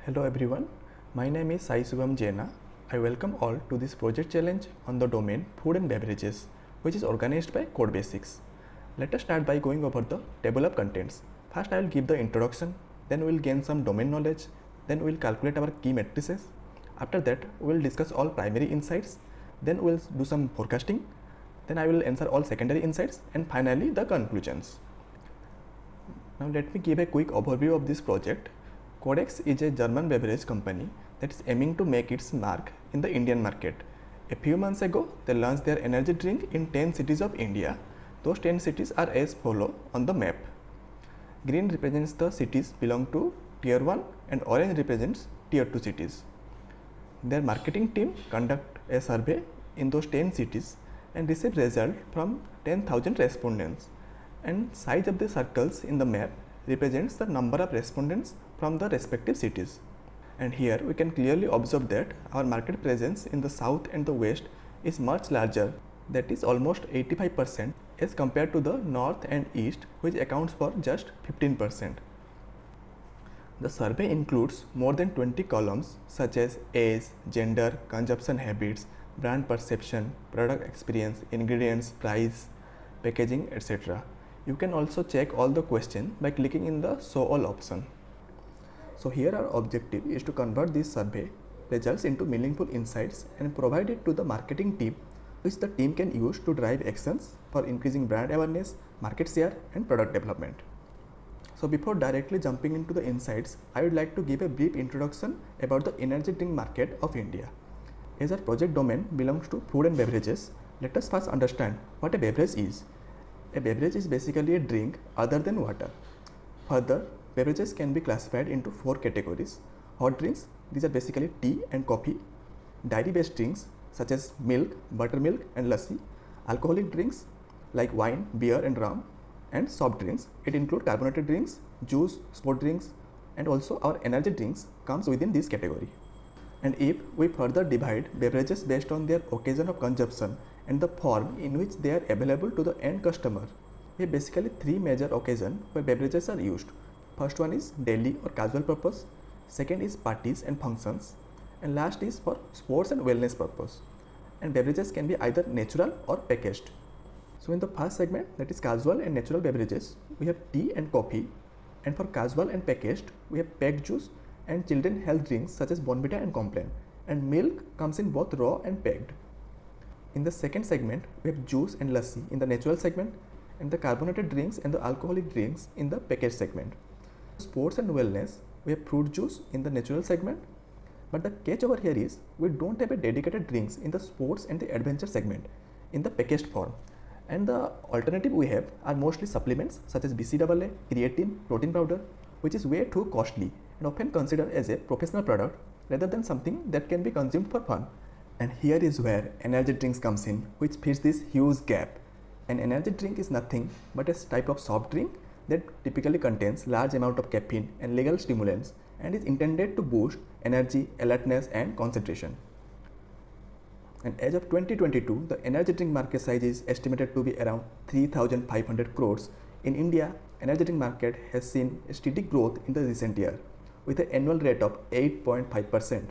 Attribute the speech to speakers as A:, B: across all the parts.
A: Hello everyone, my name is Sai Subham Jaina. I welcome all to this project challenge on the domain food and beverages, which is organized by Codebasics. Let us start by going over the table of contents. First I will give the introduction, then we will gain some domain knowledge, then we will calculate our key matrices. After that we will discuss all primary insights, then we will do some forecasting, then I will answer all secondary insights, and finally the conclusions. Now let me give a quick overview of this project. CodeX is a German beverage company that is aiming to make its mark in the Indian market. A few months ago, they launched their energy drink in 10 cities of India. Those 10 cities are as follow on the map. Green represents the cities belong to Tier 1 and orange represents Tier 2 cities. Their marketing team conduct a survey in those 10 cities and receive result from 10,000 respondents. And size of the circles in the map represents the number of respondents from the respective cities. And here we can clearly observe that our market presence in the south and the west is much larger, that is almost 85%, as compared to the north and east, which accounts for just 15%. The survey includes more than 20 columns such as age, gender, consumption habits, brand perception, product experience, ingredients, price, packaging, etc. You can also check all the questions by clicking in the show all option. So here our objective is to convert this survey results into meaningful insights and provide it to the marketing team, which the team can use to drive actions for increasing brand awareness, market share and product development. So before directly jumping into the insights, I would like to give a brief introduction about the energy drink market of India. As our project domain belongs to food and beverages, let us first understand what a beverage is. A beverage is basically a drink other than water. Further, beverages can be classified into 4 categories. Hot drinks, these are basically tea and coffee. Dairy-based drinks such as milk, buttermilk and lassi. Alcoholic drinks like wine, beer and rum. And soft drinks, it includes carbonated drinks, juice, sport drinks, and also our energy drinks comes within this category. And if we further divide beverages based on their occasion of consumption and the form in which they are available to the end customer, we have basically 3 major occasions where beverages are used. First one is daily or casual purpose, second is parties and functions, and last is for sports and wellness purpose. And beverages can be either natural or packaged. So in the first segment, that is casual and natural beverages, we have tea and coffee, and for casual and packaged, we have packed juice and children health drinks such as Bonvita and Complan, and milk comes in both raw and packed. In the second segment, we have juice and lassi in the natural segment, and the carbonated drinks and the alcoholic drinks in the packaged segment. Sports and wellness, we have fruit juice in the natural segment, but the catch over here is we don't have a dedicated drinks in the sports and the adventure segment in the packaged form. And the alternative we have are mostly supplements such as BCAA, creatine, protein powder, which is way too costly and often considered as a professional product rather than something that can be consumed for fun. And here is where energy drinks comes in, which fills this huge gap. An energy drink is nothing but a type of soft drink that typically contains large amount of caffeine and legal stimulants and is intended to boost energy, alertness and concentration. And as of 2022, the energy drink market size is estimated to be around 3,500 crores. In India, energy drink market has seen a steady growth in the recent year with an annual rate of 8.5%.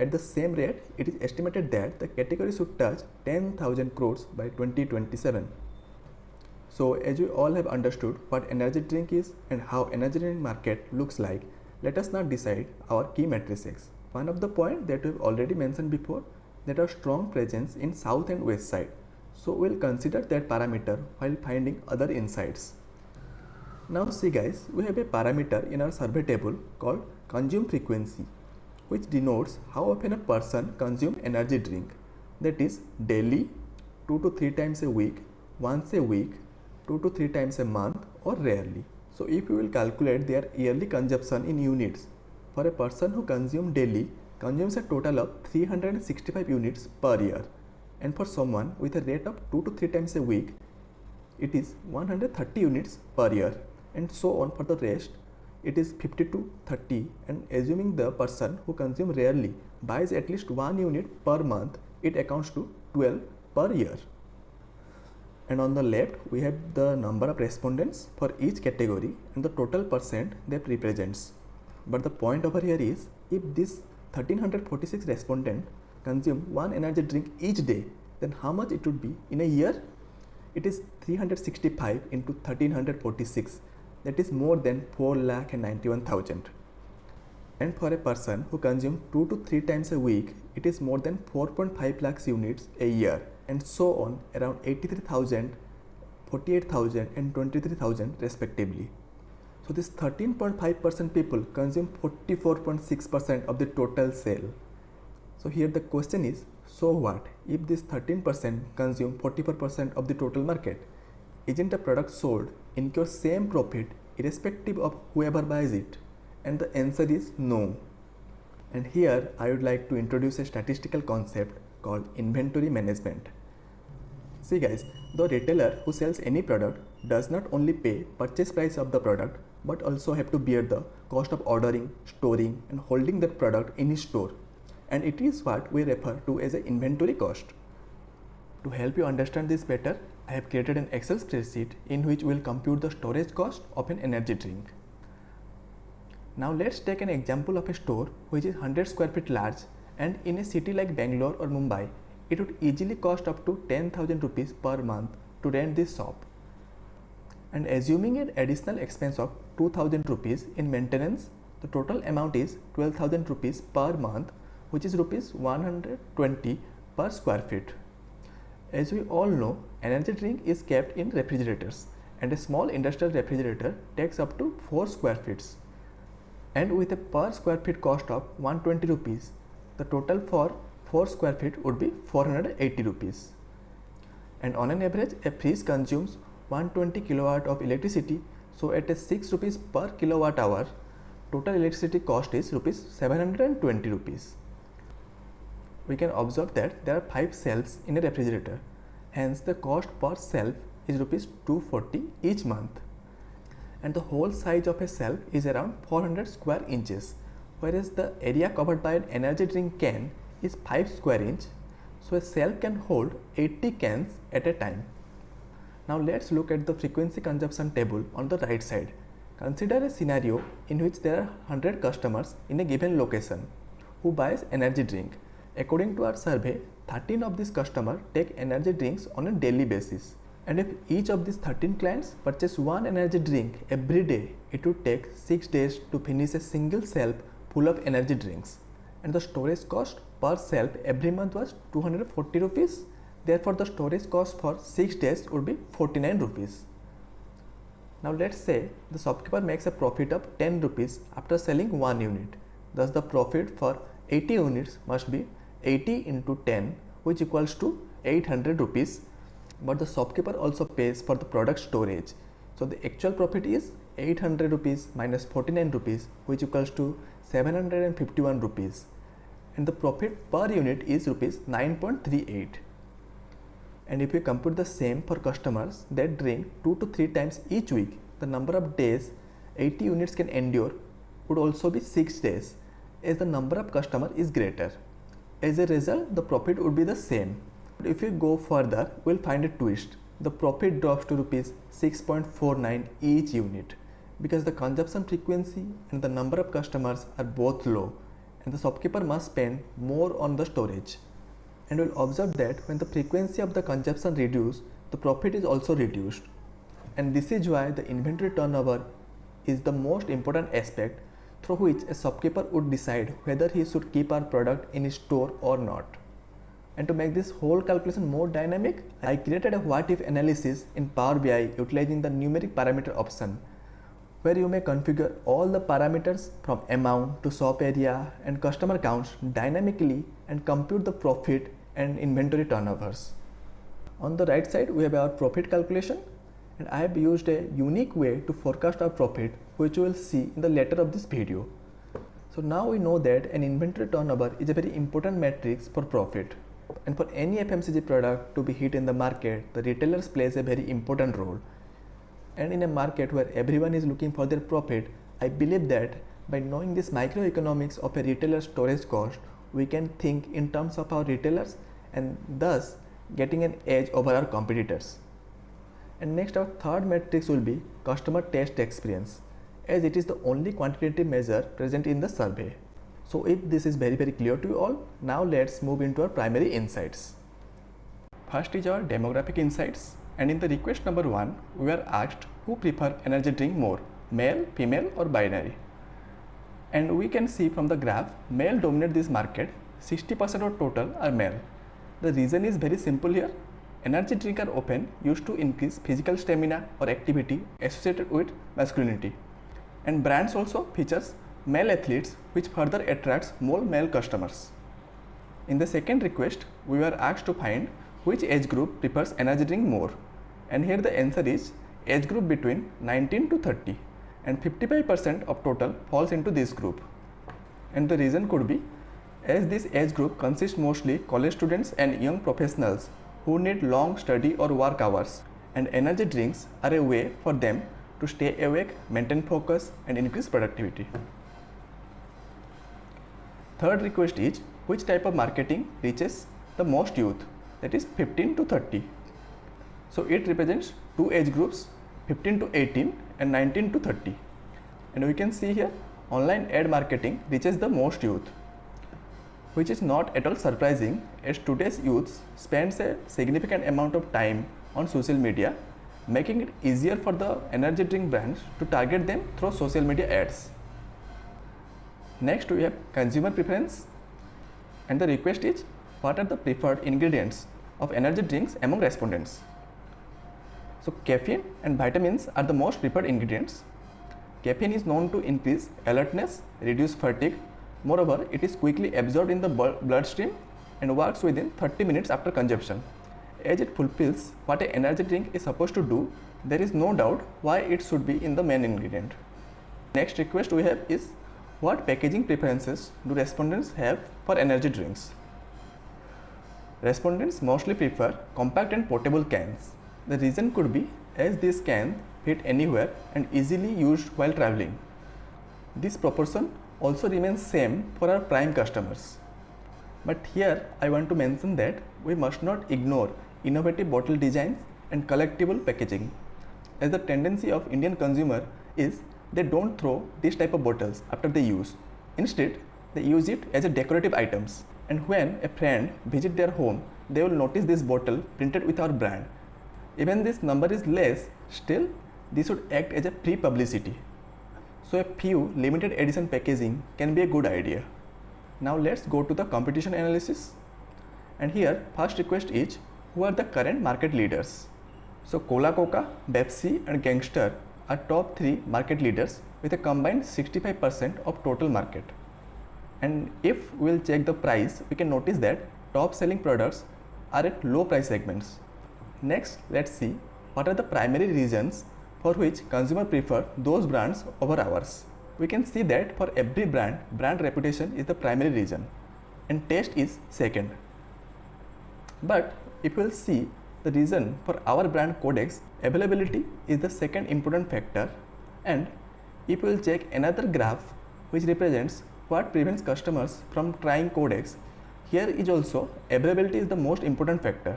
A: At the same rate, it is estimated that the category should touch 10,000 crores by 2027. So as we all have understood what energy drink is and how energy drink market looks like, let us now decide our key matrices. One of the points that we have already mentioned before, that our strong presence in south and west side. So we will consider that parameter while finding other insights. Now see guys, we have a parameter in our survey table called consume frequency, which denotes how often a person consumes energy drink. That is daily, 2 to 3 times a week, once a week, 2 to 3 times a month or rarely. So if you will calculate their yearly consumption in units, for a person who consumes a total of 365 units per year, and for someone with a rate of 2 to 3 times a week, it is 130 units per year, and so on for the rest. It is 50 to 30, and assuming the person who consumes rarely buys at least 1 unit per month, it accounts to 12 per year. And on the left we have the number of respondents for each category and the total percent that represents. But the point over here is, if this 1346 respondent consume one energy drink each day, then how much it would be in a year? It is 365 into 1346, that is more than 4,91,000. And for a person who consumes 2 to 3 times a week, it is more than 4.5 lakhs units a year, and so on, around 83,000, 48,000 and 23,000 respectively. So this 13.5% people consume 44.6% of the total sale. So here the question is, so what if this 13% consume 44% of the total market? Isn't the product sold incur same profit irrespective of whoever buys it? And the answer is no. And here I would like to introduce a statistical concept called inventory management. See guys, the retailer who sells any product does not only pay purchase price of the product, but also have to bear the cost of ordering, storing and holding that product in his store. And it is what we refer to as an inventory cost. To help you understand this better, I have created an Excel spreadsheet in which we will compute the storage cost of an energy drink. Now let's take an example of a store which is 100 square feet large, and in a city like Bangalore or Mumbai, it would easily cost up to 10,000 rupees per month to rent this shop. And assuming an additional expense of 2,000 rupees in maintenance, the total amount is 12,000 rupees per month, which is rupees 120 per square feet. As we all know, energy drink is kept in refrigerators, and a small industrial refrigerator takes up to 4 square feet. And with a per square feet cost of 120 rupees, the total for 4 square feet would be 480 rupees. And on an average, a fridge consumes 120 kilowatt of electricity, so at a 6 rupees per kilowatt hour, total electricity cost is rupees 720 rupees. We can observe that there are 5 shelves in a refrigerator, hence the cost per shelf is rupees 240 each month. And the whole size of a shelf is around 400 square inches, whereas the area covered by an energy drink can is 5 square inch, so a shelf can hold 80 cans at a time. Now let's look at the frequency consumption table on the right side. Consider a scenario in which there are 100 customers in a given location who buys energy drink. According to our survey, 13 of these customers take energy drinks on a daily basis. And if each of these 13 clients purchase one energy drink every day, it would take 6 days to finish a single shelf full of energy drinks. And the storage cost per shelf every month was 240 rupees. Therefore, the storage cost for 6 days would be 49 rupees. Now let's say the shopkeeper makes a profit of 10 rupees after selling 1 unit. Thus the profit for 80 units must be 80 into 10, which equals to 800 rupees. But the shopkeeper also pays for the product storage. So the actual profit is 800 rupees minus 49 rupees, which equals to 751 rupees. And the profit per unit is rupees 9.38. And if we compute the same for customers that drink 2 to 3 times each week, the number of days 80 units can endure would also be 6 days, as the number of customers is greater. As a result, the profit would be the same. But if we go further, we will find a twist. The profit drops to rupees 6.49 each unit, because the consumption frequency and the number of customers are both low, and the shopkeeper must spend more on the storage. And we'll observe that when the frequency of the consumption reduces, the profit is also reduced. And this is why the inventory turnover is the most important aspect through which a shopkeeper would decide whether he should keep our product in his store or not. And to make this whole calculation more dynamic, I created a what if analysis in Power BI utilizing the numeric parameter option, where you may configure all the parameters from amount to shop area and customer counts dynamically and compute the profit and inventory turnovers. On the right side, we have our profit calculation, and I have used a unique way to forecast our profit, which you will see in the later of this video. So now we know that an inventory turnover is a very important metric for profit. And for any FMCG product to be hit in the market, the retailers plays a very important role. And in a market where everyone is looking for their profit, I believe that by knowing this microeconomics of a retailer's storage cost, we can think in terms of our retailers and thus getting an edge over our competitors. And next, our third matrix will be customer taste experience. as it is the only quantitative measure present in the survey. So if this is very clear to you all, now let's move into our primary insights. First is our demographic insights, and in the request number 1, we are asked who prefer energy drink more, male, female or binary. And we can see from the graph, male dominate this market, 60% of total are male. The reason is very simple here. Energy drinks are often used to increase physical stamina or activity associated with masculinity. And brands also features male athletes, which further attracts more male customers. In the second request, we were asked to find which age group prefers energy drink more. And here the answer is age group between 19 to 30, and 55% of total falls into this group. And the reason could be, as this age group consists mostly college students and young professionals who need long study or work hours, and energy drinks are a way for them to stay awake, maintain focus and increase productivity. Third request is which type of marketing reaches the most youth, that is 15 to 30. So it represents two age groups, 15 to 18 and 19 to 30. And we can see here online ad marketing reaches the most youth, which is not at all surprising as today's youth spends a significant amount of time on social media, making it easier for the energy drink brands to target them through social media ads. Next we have consumer preference, and the request is what are the preferred ingredients of energy drinks among respondents. So caffeine and vitamins are the most preferred ingredients. Caffeine is known to increase alertness, reduce fatigue. Moreover, it is quickly absorbed in the bloodstream and works within 30 minutes after consumption. As it fulfills what an energy drink is supposed to do, there is no doubt why it should be in the main ingredient. Next request we have is what packaging preferences do respondents have for energy drinks? Respondents mostly prefer compact and portable cans. The reason could be as these cans fit anywhere and easily used while traveling. This proportion also remains same for our prime customers. But here I want to mention that we must not ignore innovative bottle designs and collectible packaging, as the tendency of Indian consumer is they don't throw this type of bottles after they use. Instead, they use it as a decorative items, and when a friend visit their home, they will notice this bottle printed with our brand. Even this number is less, still this would act as a pre-publicity. So a few limited edition packaging can be a good idea. Now let's go to the competition analysis. And here first request is who are the current market leaders. So Coca-Cola, Pepsi and Gangster are top 3 market leaders with a combined 65% of total market. And if we will check the price, we can notice that top selling products are at low price segments. Next, let's see what are the primary reasons for which consumer prefer those brands over ours. We can see that for every brand, brand reputation is the primary reason and taste is second. But if we will see the reason for our brand CodeX, availability is the second important factor. And if we will check another graph which represents what prevents customers from trying CodeX, here is also availability is the most important factor.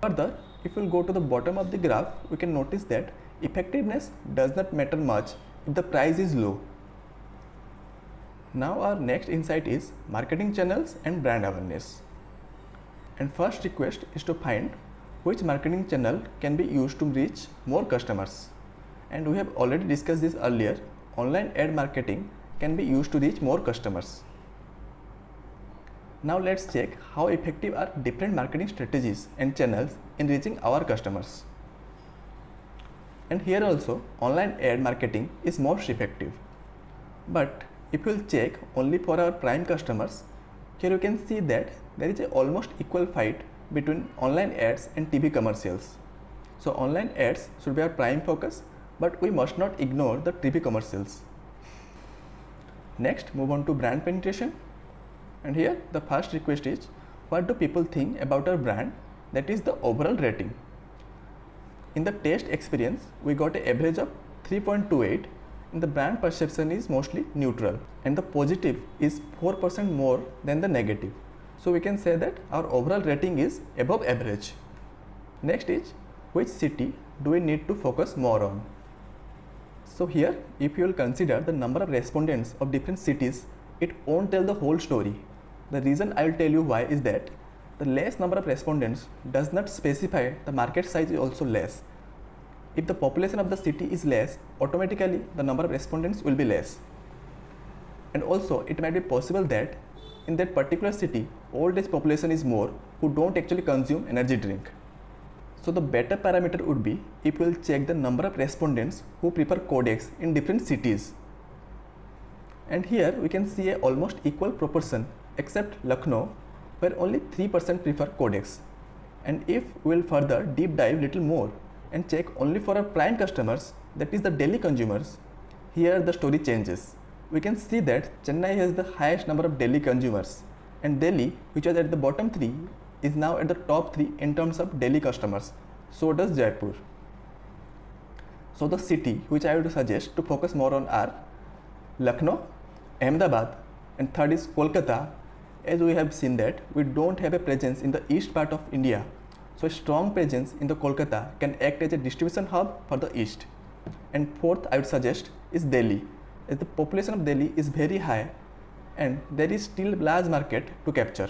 A: Further, if we will go to the bottom of the graph, we can notice that effectiveness does not matter much if the price is low. Now our next insight is marketing channels and brand awareness. And first request is to find which marketing channel can be used to reach more customers. And we have already discussed this earlier. Online ad marketing can be used to reach more customers. Now let's check how effective are different marketing strategies and channels in reaching our customers. And here also online ad marketing is most effective. But if we will check only for our prime customers, here you can see that there is a almost equal fight between online ads and TV commercials. So online ads should be our prime focus, but we must not ignore the TV commercials. Next, move on to brand penetration. And here the first request is what do people think about our brand, that is the overall rating. In the test experience, we got an average of 3.28 and the brand perception is mostly neutral and the positive is 4% more than the negative. So we can say that our overall rating is above average. Next is which city do we need to focus more on. So here, if you will consider the number of respondents of different cities, it won't tell the whole story. The reason I will tell you why is that the less number of respondents does not specify the market size is also less. If the population of the city is less, automatically the number of respondents will be less. And also it might be possible that in that particular city, old age population is more who don't actually consume energy drink. So the better parameter would be if we will check the number of respondents who prefer CodeX in different cities. And here we can see a almost equal proportion except Lucknow, where only 3% prefer CodeX. And if we will further deep dive little more and check only for our prime customers, that is the daily consumers, here the story changes. We can see that Chennai has the highest number of daily consumers, and Delhi, which was at the bottom 3, is now at the top 3 in terms of daily customers. So does Jaipur. So the city which I would suggest to focus more on are Lucknow, Ahmedabad, and third is Kolkata. As we have seen that we don't have a presence in the east part of India, so a strong presence in the Kolkata can act as a distribution hub for the east. And fourth I would suggest is Delhi, as the population of Delhi is very high and there is still large market to capture.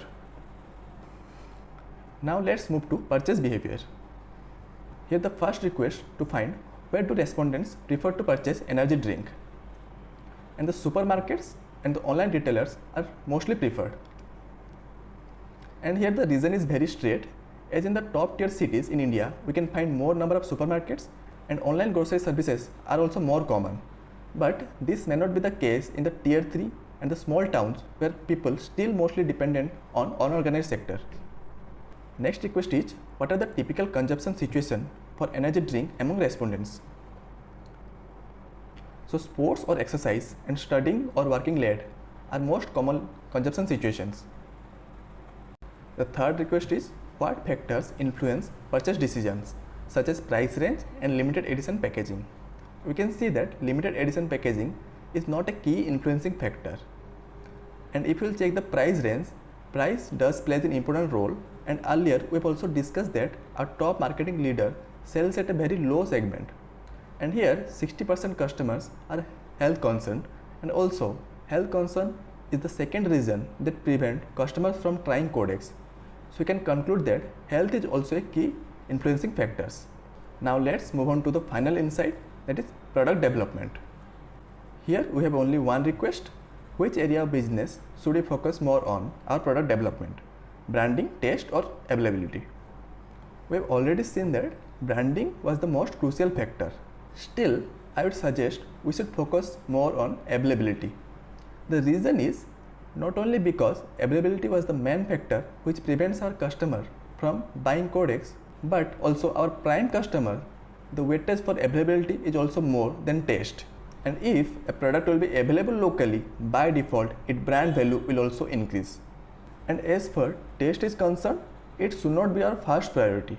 A: Now let's move to purchase behavior. Here the first request to find where do respondents prefer to purchase energy drink. And the supermarkets and the online retailers are mostly preferred. And here the reason is very straight, as in the top tier cities in India, we can find more number of supermarkets and online grocery services are also more common. But this may not be the case in the tier 3 and the small towns where people still mostly dependent on unorganized sector. Next request is, what are the typical consumption situation for energy drink among respondents? So sports or exercise and studying or working late are most common consumption situations. The third request is, what factors influence purchase decisions such as price range and limited edition packaging? We can see that limited edition packaging is not a key influencing factor. And if you will check the price range, price does play an important role, and earlier we have also discussed that our top marketing leader sells at a very low segment. And here 60% customers are health concerned, and also health concern is the second reason that prevent customers from trying CodeX. So we can conclude that health is also a key influencing factors. Now let's move on to the final insight, that is product development. Here we have only one request. Which area of business should we focus more on our product development? Branding, taste or availability? We have already seen that branding was the most crucial factor. Still, I would suggest we should focus more on availability. The reason is not only because availability was the main factor which prevents our customer from buying CodeX, but also our prime customer, the weightage for availability is also more than taste. And if a product will be available locally, by default its brand value will also increase. And as far taste is concerned, it should not be our first priority,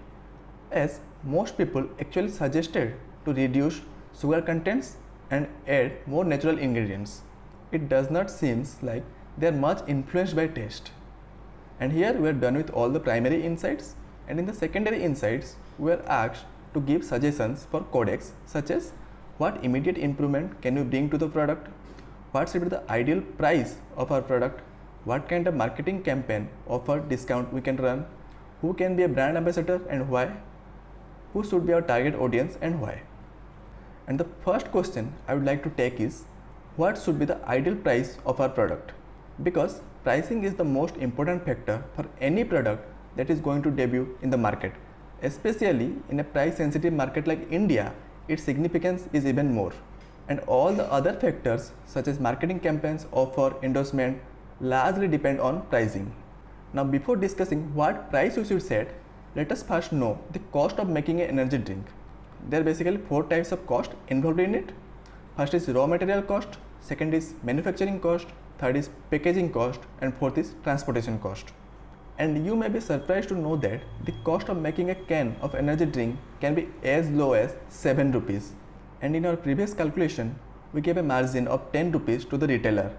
A: as most people actually suggested to reduce sugar contents and add more natural ingredients. It does not seem like they are much influenced by taste. And here we are done with all the primary insights, and in the secondary insights we are asked to give suggestions for CodeX, such as what immediate improvement can we bring to the product, what should be the ideal price of our product, what kind of marketing campaign offer discount we can run, who can be a brand ambassador and why, who should be our target audience and why. And the first question I would like to take is, what should be the ideal price of our product? Because pricing is the most important factor for any product that is going to debut in the market, especially in a price sensitive market like India. Its significance is even more, and all the other factors such as marketing campaigns, offer, endorsement largely depend on pricing. Now before discussing what price we should set, let us first know the cost of making an energy drink. There are basically 4 types of cost involved in it. First is raw material cost, second is manufacturing cost, third is packaging cost, and fourth is transportation cost. And you may be surprised to know that the cost of making a can of energy drink can be as low as 7 rupees. And in our previous calculation, we gave a margin of 10 rupees to the retailer.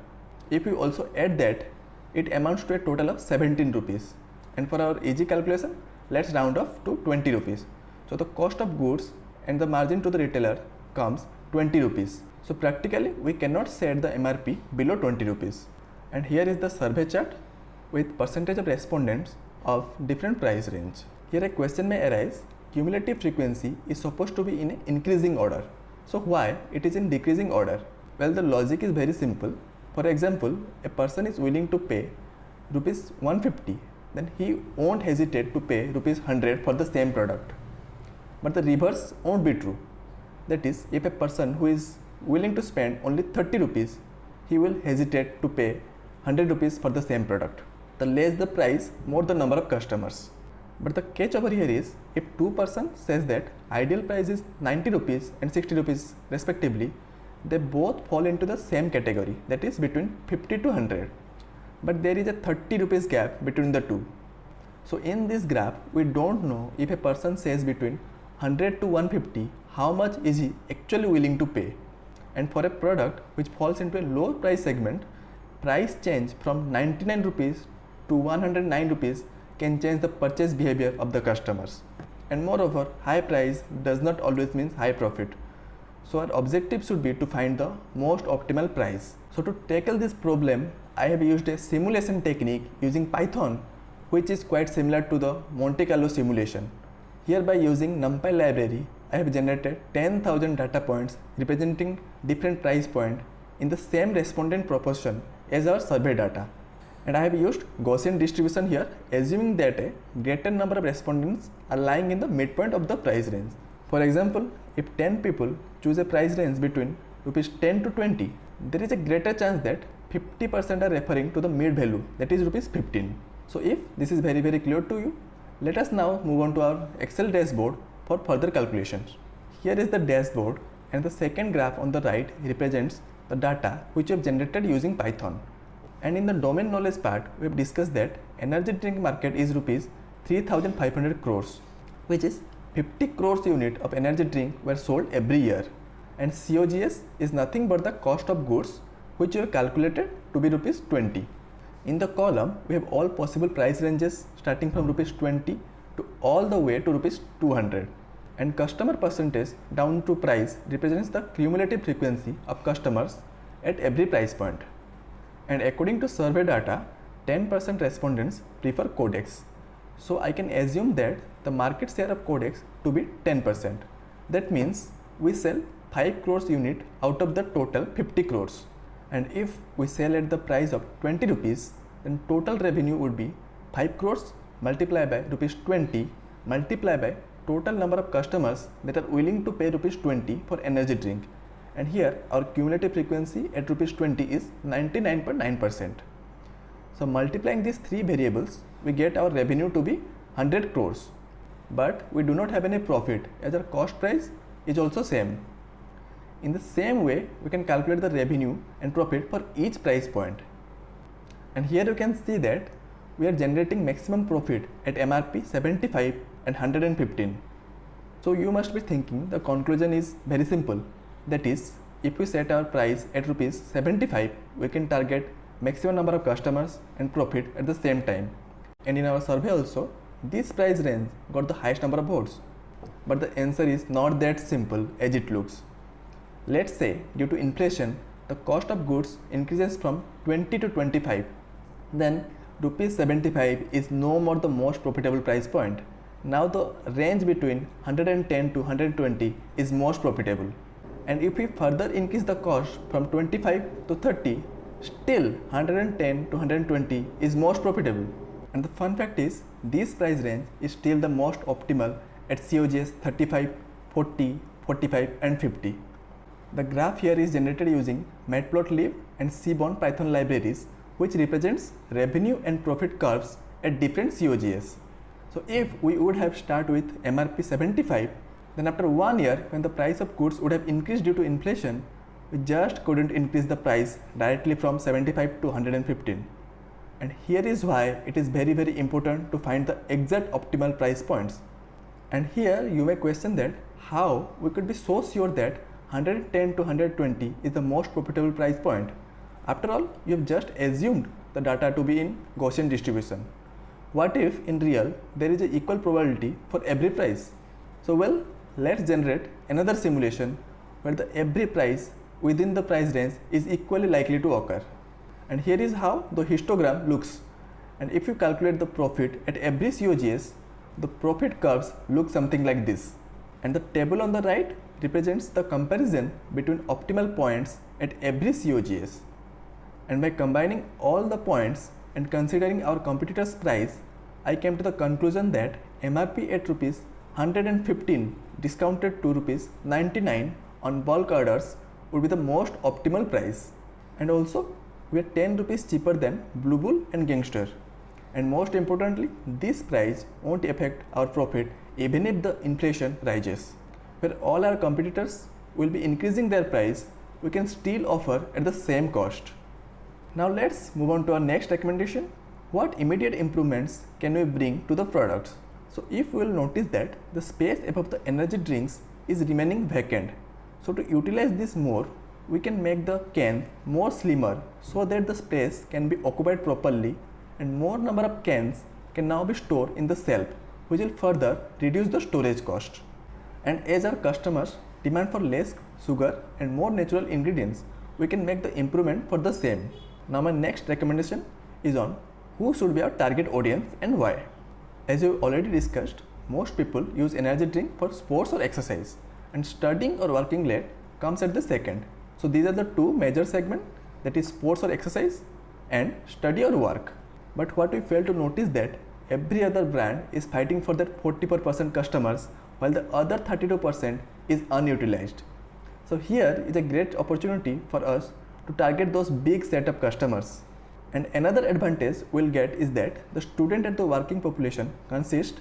A: If you also add that, it amounts to a total of 17 rupees. And for our easy calculation, let's round off to 20 rupees. So the cost of goods and the margin to the retailer comes 20 rupees. So practically we cannot set the MRP below 20 rupees. And here is the survey chart with percentage of respondents of different price range. Here a question may arise, cumulative frequency is supposed to be in an increasing order. So why it is in decreasing order? Well, the logic is very simple. For example, a person is willing to pay rupees 150, then he won't hesitate to pay rupees 100 for the same product. But the reverse won't be true. That is, if a person who is willing to spend only 30 rupees, he will hesitate to pay 100 rupees for the same product. The less the price, more the number of customers. But the catch over here is, if two persons says that ideal price is 90 rupees and 60 rupees respectively, they both fall into the same category, that is between 50 to 100. But there is a 30 rupees gap between the two. So in this graph, we don't know if a person says between 100 to 150, how much is he actually willing to pay. And for a product which falls into a low price segment, price change from 99 rupees to 109 rupees can change the purchase behavior of the customers. And moreover, high price does not always mean high profit. So our objective should be to find the most optimal price. So to tackle this problem, I have used a simulation technique using Python, which is quite similar to the Monte Carlo simulation. Here, by using NumPy library, I have generated 10,000 data points representing different price points in the same respondent proportion as our survey data. And I have used Gaussian distribution here, assuming that a greater number of respondents are lying in the midpoint of the price range. For example, if 10 people choose a price range between rupees 10 to 20, there is a greater chance that 50% are referring to the mid value, that is rupees 15. So if this is very clear to you, let us now move on to our Excel dashboard for further calculations. Here is the dashboard, and the second graph on the right represents the data which we have generated using Python. And in the domain knowledge part, we have discussed that energy drink market is rupees 3,500 crores, which is 50 crores unit of energy drink were sold every year. And COGS is nothing but the cost of goods, which we have calculated to be rupees 20. In the column, we have all possible price ranges starting from rupees 20 to all the way to rupees 200. And customer percentage down to price represents the cumulative frequency of customers at every price point. And according to survey data, 10% respondents prefer CodeX. So I can assume that the market share of CodeX to be 10%. That means we sell 5 crores unit out of the total 50 crores. And if we sell at the price of 20 rupees, then total revenue would be 5 crores multiplied by rupees 20 multiplied by total number of customers that are willing to pay rupees 20 for energy drink. And here our cumulative frequency at rupees 20 is 99.9%. So multiplying these three variables, we get our revenue to be 100 crores. But we do not have any profit as our cost price is also same. In the same way, we can calculate the revenue and profit for each price point. And here you can see that we are generating maximum profit at MRP 75 and 115. So you must be thinking the conclusion is very simple. That is, if we set our price at rupees 75, we can target maximum number of customers and profit at the same time. And in our survey also, this price range got the highest number of votes. But the answer is not that simple as it looks. Let's say due to inflation, the cost of goods increases from 20 to 25. Then rupees 75 is no more the most profitable price point. Now the range between 110 to 120 is most profitable. And if we further increase the cost from 25 to 30, still 110 to 120 is most profitable. And the fun fact is, this price range is still the most optimal at COGS 35, 40, 45 and 50. The graph here is generated using Matplotlib and Seaborn Python libraries, which represents revenue and profit curves at different COGS. So if we would have started with MRP 75, then after 1 year, when the price of goods would have increased due to inflation, we just couldn't increase the price directly from 75 to 115. And here is why it is very important to find the exact optimal price points. And here you may question that how we could be so sure that 110 to 120 is the most profitable price point. After all, you have just assumed the data to be in Gaussian distribution. What if in real there is an equal probability for every price? So well, let's generate another simulation where the every price within the price range is equally likely to occur. And here is how the histogram looks. And if you calculate the profit at every COGS, the profit curves look something like this. And the table on the right represents the comparison between optimal points at every COGS. And by combining all the points and considering our competitor's price, I came to the conclusion that MRP at Rs 115 discounted to Rs 99 on bulk orders would be the most optimal price. And also, we are 10 rupees cheaper than Blue Bull and Gangster. And most importantly, this price won't affect our profit even if the inflation rises. Where all our competitors will be increasing their price, we can still offer at the same cost. Now let's move on to our next recommendation. What immediate improvements can we bring to the products? So if we will notice that the space above the energy drinks is remaining vacant. So to utilize this more, we can make the can more slimmer so that the space can be occupied properly and more number of cans can now be stored in the shelf, which will further reduce the storage cost. And as our customers demand for less sugar and more natural ingredients, we can make the improvement for the same. Now my next recommendation is on who should be our target audience and why. As we already discussed, most people use energy drink for sports or exercise, and studying or working late comes at the second. So these are the two major segments, that is sports or exercise and study or work. But what we fail to notice that every other brand is fighting for that 44% customers while the other 32% is unutilized. So here is a great opportunity for us to target those big set of customers. And another advantage we'll get is that the student and the working population consist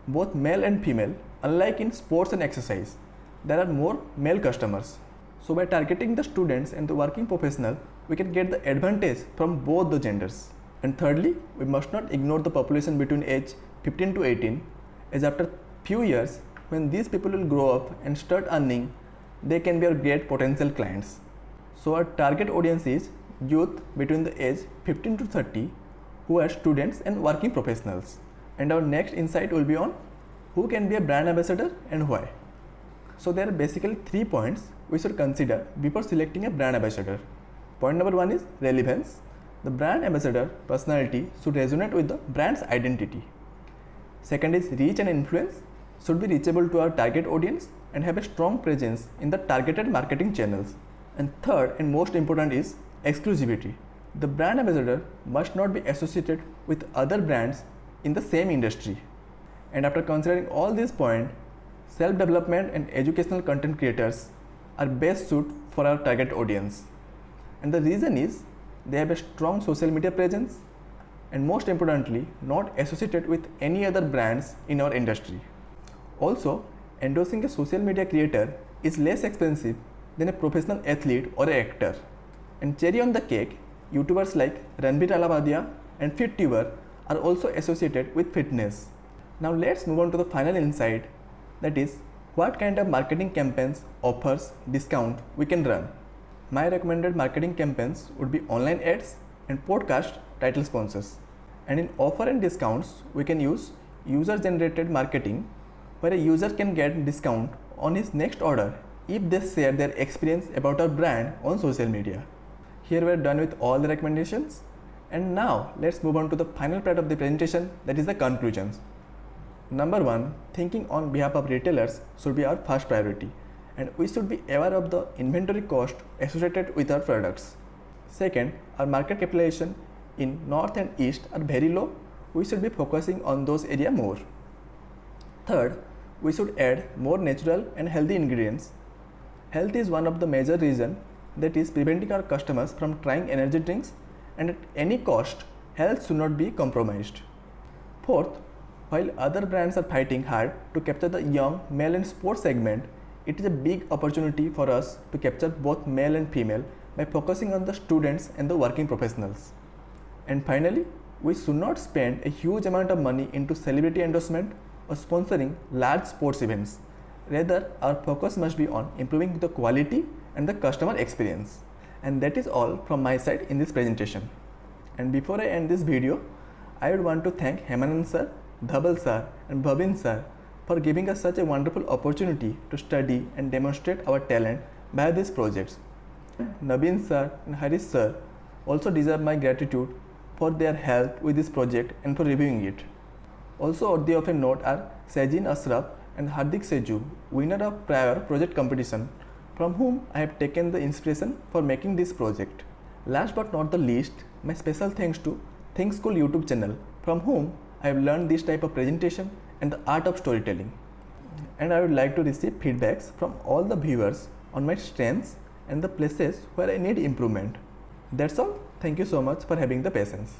A: both male and female. Unlike in sports and exercise, there are more male customers. So by targeting the students and the working professional, we can get the advantage from both the genders. And thirdly, we must not ignore the population between age 15 to 18, as after few years, when these people will grow up and start earning, they can be our great potential clients. So our target audience is youth between the age 15 to 30 who are students and working professionals. And our next insight will be on who can be a brand ambassador and why. So there are basically 3 points we should consider before selecting a brand ambassador. Point number 1 is relevance. The brand ambassador personality should resonate with the brand's identity. Second is reach and influence, should be reachable to our target audience and have a strong presence in the targeted marketing channels. And third and most important is exclusivity. The brand ambassador must not be associated with other brands in the same industry. And after considering all these points, self-development and educational content creators are best suited for our target audience. And the reason is they have a strong social media presence and most importantly not associated with any other brands in our industry. Also, endorsing a social media creator is less expensive than a professional athlete or an actor. And cherry on the cake, YouTubers like Ranbir Alabadia and FitTuber are also associated with fitness. Now let's move on to the final insight, that is what kind of marketing campaigns, offers, discount we can run. My recommended marketing campaigns would be online ads and podcast title sponsors. And in offer and discounts, we can use user generated marketing where a user can get discount on his next order if they share their experience about our brand on social media. Here we are done with all the recommendations, and now let's move on to the final part of the presentation, that is the conclusions. Number 1, thinking on behalf of retailers should be our first priority, and we should be aware of the inventory cost associated with our products. Second, our market capitalization in north and east are very low. We should be focusing on those areas more. Third, we should add more natural and healthy ingredients. Health is one of the major reasons that is preventing our customers from trying energy drinks, and at any cost, health should not be compromised. Fourth, while other brands are fighting hard to capture the young male and sports segment, it is a big opportunity for us to capture both male and female by focusing on the students and the working professionals. And finally, we should not spend a huge amount of money into celebrity endorsement or sponsoring large sports events. Rather, our focus must be on improving the quality and the customer experience. And that is all from my side in this presentation. And before I end this video, I would want to thank Hemanand sir, Dhabal sir and Bhavin sir for giving us such a wonderful opportunity to study and demonstrate our talent by these projects. Naveen sir and Harish sir also deserve my gratitude for their help with this project and for reviewing it. Also worthy of a note are Sajin Ashraf and Hardik Seju, winner of prior project competition, from whom I have taken the inspiration for making this project. Last but not the least, my special thanks to Think School YouTube channel, from whom I have learned this type of presentation and the art of storytelling. And I would like to receive feedbacks from all the viewers on my strengths and the places where I need improvement. That's all. Thank you so much for having the patience.